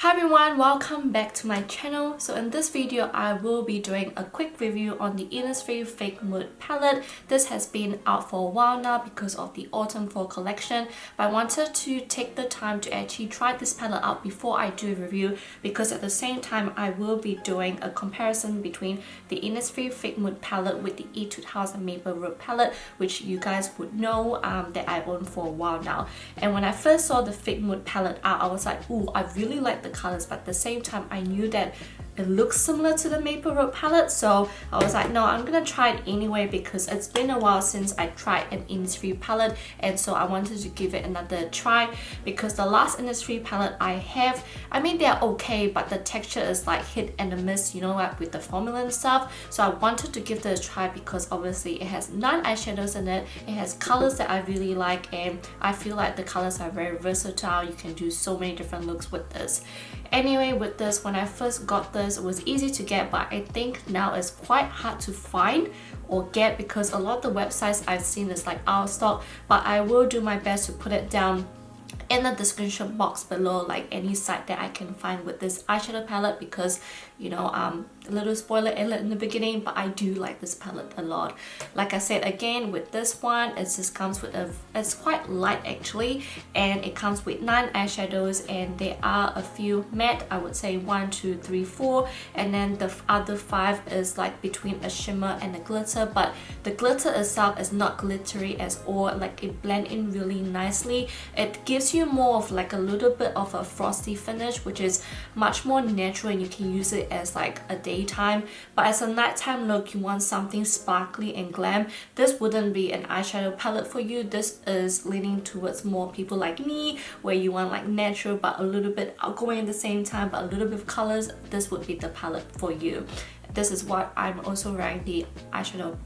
Hi everyone, welcome back to my channel. So in this video, I will be doing a quick review on the Innisfree Fake Mood palette. This has been out for a while now because of the autumn fall collection, but I wanted to take the time to actually try this palette out before I do a review, because at the same time I will be doing a comparison between the Innisfree Fake Mood palette with the Etude House and Maple Road palette, which you guys would know that I own for a while now. And when I first saw the Fake Mood palette out, I was like, ooh, I really like the colors, but at the same time I knew that it looks similar to the Maple Road palette, so I was like, no, I'm gonna try it anyway because it's been a while since I tried an Innisfree palette, and so I wanted to give it another try because the last Innisfree palette I have, I mean, they're okay, but the texture is like hit and a miss, you know, like with the formula and stuff. So I wanted to give this a try because obviously it has 9 eyeshadows in it, it has colors that I really like, and I feel like the colors are very versatile. You can do so many different looks with this. Anyway, with this, when I first got this, it was easy to get, but I think now it's quite hard to find or get because a lot of the websites I've seen is like out of stock, but I will do my best to put it down in the description box below, like any site that I can find with this eyeshadow palette, because you know, a little spoiler alert in the beginning, but I do like this palette a lot. Like I said, again, with this one, it just comes with it's quite light actually, and it comes with 9 eyeshadows, and there are a few matte, I would say 1, 2, 3, 4, and then the other 5 is like between a shimmer and a glitter, but the glitter itself is not glittery as all, like it blends in really nicely. It gives you more of like a little bit of a frosty finish, which is much more natural, and you can use it as like a daytime, but as a nighttime look, you want something sparkly and glam, this wouldn't be an eyeshadow palette for you. This is leaning towards more people like me, where you want like natural but a little bit outgoing at the same time, but a little bit of colors. This would be the palette for you. This is what I'm also wearing the eyeshadow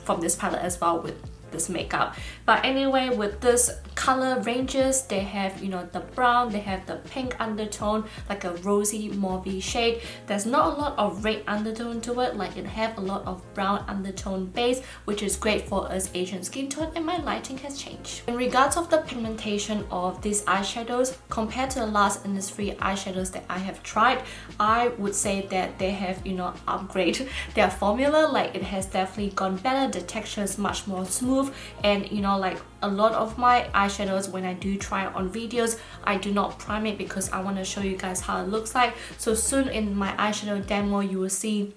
from this palette as well with this makeup. But anyway, with this color ranges, they have, you know, the brown, they have the pink undertone, like a rosy mauve shade. There's not a lot of red undertone to it, like it have a lot of brown undertone base, which is great for us Asian skin tone, and my lighting has changed. In regards of the pigmentation of these eyeshadows compared to the last Innisfree eyeshadows that I have tried, I would say that they have, you know, upgraded their formula. Like it has definitely gone better, the texture is much more smooth, and you know, like a lot of my eyeshadows, when I do try it on videos, I do not prime it because I want to show you guys how it looks like. So soon in my eyeshadow demo, you will see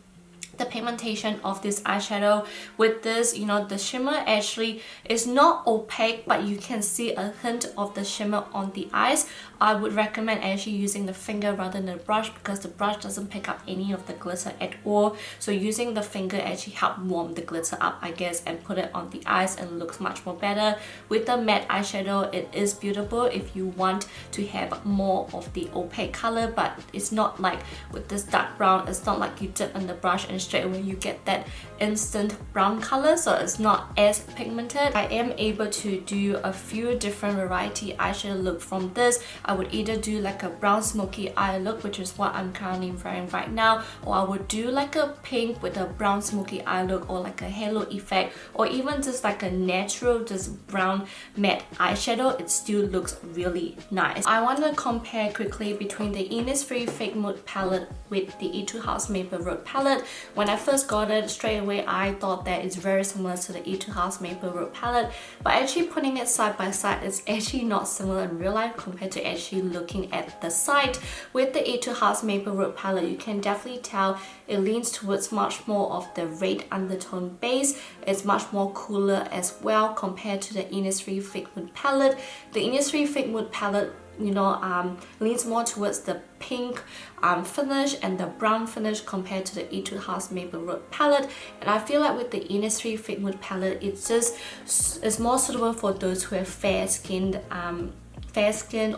the pigmentation of this eyeshadow. With this, you know, the shimmer actually is not opaque, but you can see a hint of the shimmer on the eyes. I would recommend actually using the finger rather than the brush, because the brush doesn't pick up any of the glitter at all. So using the finger actually help warm the glitter up, I guess, and put it on the eyes, and looks much more better. With the matte eyeshadow, it is beautiful if you want to have more of the opaque color, but it's not like with this dark brown, it's not like you dip in the brush and straight away you get that instant brown color, so it's not as pigmented. I am able to do a few different variety eyeshadow look from this. I would either do like a brown smoky eye look, which is what I'm currently wearing right now, or I would do like a pink with a brown smoky eye look, or like a halo effect, or even just like a natural just brown matte eyeshadow. It still looks really nice. I want to compare quickly between the Innisfree Fake Mood palette with the Etude House Maple Road palette. When I first got it, straight away I thought that it's very similar to the Etude House Maple Road palette, but actually putting it side by side, it's actually not similar in real life compared to actually looking at the site. With the Etude House Maple Road palette, you can definitely tell it leans towards much more of the red undertone base. It's much more cooler as well compared to the Innisfree Fake Mood palette. The Innisfree Fake Mood palette, you know, leans more towards the pink finish and the brown finish compared to the Etude House Maple Road palette. And I feel like with the Innisfree Fake Mood palette, it's more suitable for those who have fair skin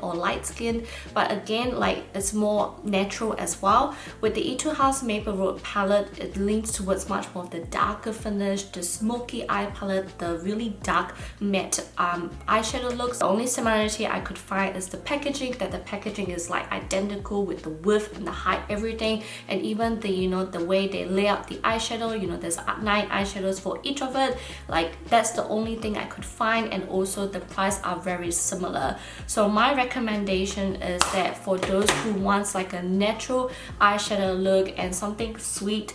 or light skin, but again, like it's more natural as well. With the Etude House Maple Road palette, it leans towards much more of the darker finish, the smoky eye palette, the really dark matte eyeshadow looks. The only similarity I could find is the packaging, that the packaging is like identical with the width and the height, everything, and even the, you know, the way they lay out the eyeshadow, you know, there's 9 eyeshadows for each of it. Like that's the only thing I could find, and also the price are very similar. So my recommendation is that for those who wants like a natural eyeshadow look and something sweet,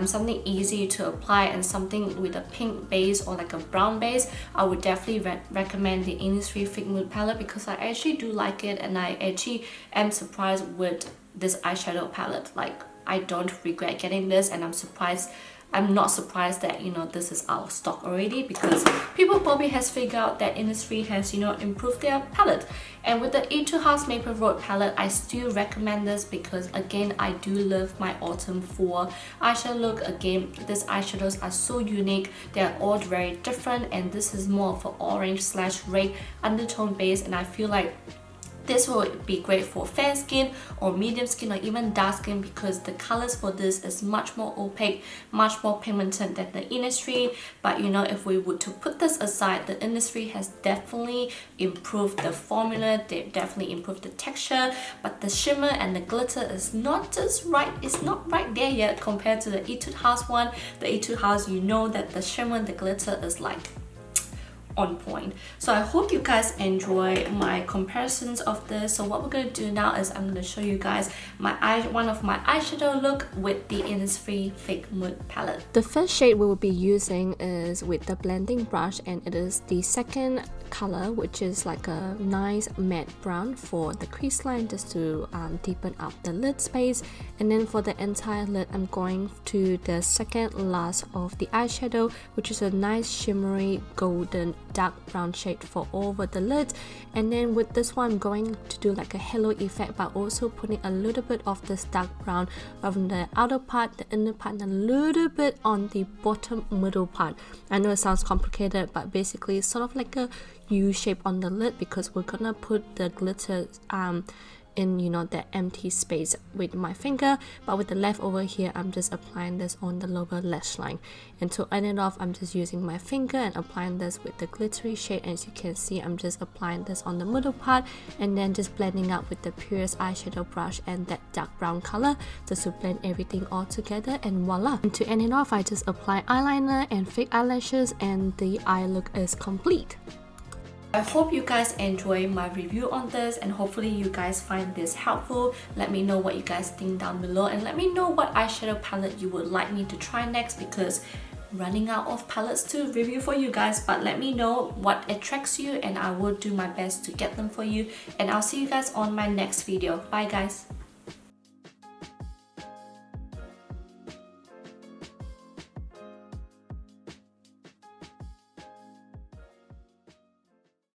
something easy to apply, and something with a pink base or like a brown base, I would definitely recommend the Innisfree Fake Mood palette, because I actually do like it, and I actually am surprised with this eyeshadow palette. Like, I don't regret getting this, and I'm not surprised that, you know, this is out of stock already, because people probably has figured out that Innisfree has, you know, improved their palette. And with the Etude House Maple Road palette, I still recommend this because, again, I do love my autumn fall eyeshadow look. Again, these eyeshadows are so unique. They are all very different, and this is more of an orange/red undertone base, and I feel like this will be great for fair skin or medium skin or even dark skin, because the colors for this is much more opaque, much more pigmented than the Innisfree. But you know, if we were to put this aside, the Innisfree has definitely improved the formula, they definitely improved the texture, but the shimmer and the glitter is not just right, it's not right there yet compared to the Etude House one. The Etude House, you know that the shimmer and the glitter is like on point. So I hope you guys enjoy my comparisons of this. So what we're going to do now is I'm going to show you guys one of my eyeshadow look with the Innisfree Fake Mood palette. The first shade we will be using is with the blending brush, and it is the second color, which is like a nice matte brown for the crease line, just to deepen up the lid space. And then for the entire lid, I'm going to the second last of the eyeshadow, which is a nice shimmery golden dark brown shade for over the lid. And then with this one, I'm going to do like a halo effect, but also putting a little bit of this dark brown from the outer part, the inner part, and a little bit on the bottom middle part. I know it sounds complicated, but basically it's sort of like a U shape on the lid, because we're gonna put the glitter in, you know, the empty space with my finger. But with the leftover here, I'm just applying this on the lower lash line, and to end it off, I'm just using my finger and applying this with the glittery shade. As you can see, I'm just applying this on the middle part, and then just blending out with the purest eyeshadow brush and that dark brown color, just to blend everything all together, and voila. And to end it off, I just apply eyeliner and fake eyelashes, and the eye look is complete. I hope you guys enjoy my review on this, and hopefully you guys find this helpful. Let me know what you guys think down below, and let me know what eyeshadow palette you would like me to try next, because running out of palettes to review for you guys. But let me know what attracts you, and I will do my best to get them for you, and I'll see you guys on my next video. Bye guys.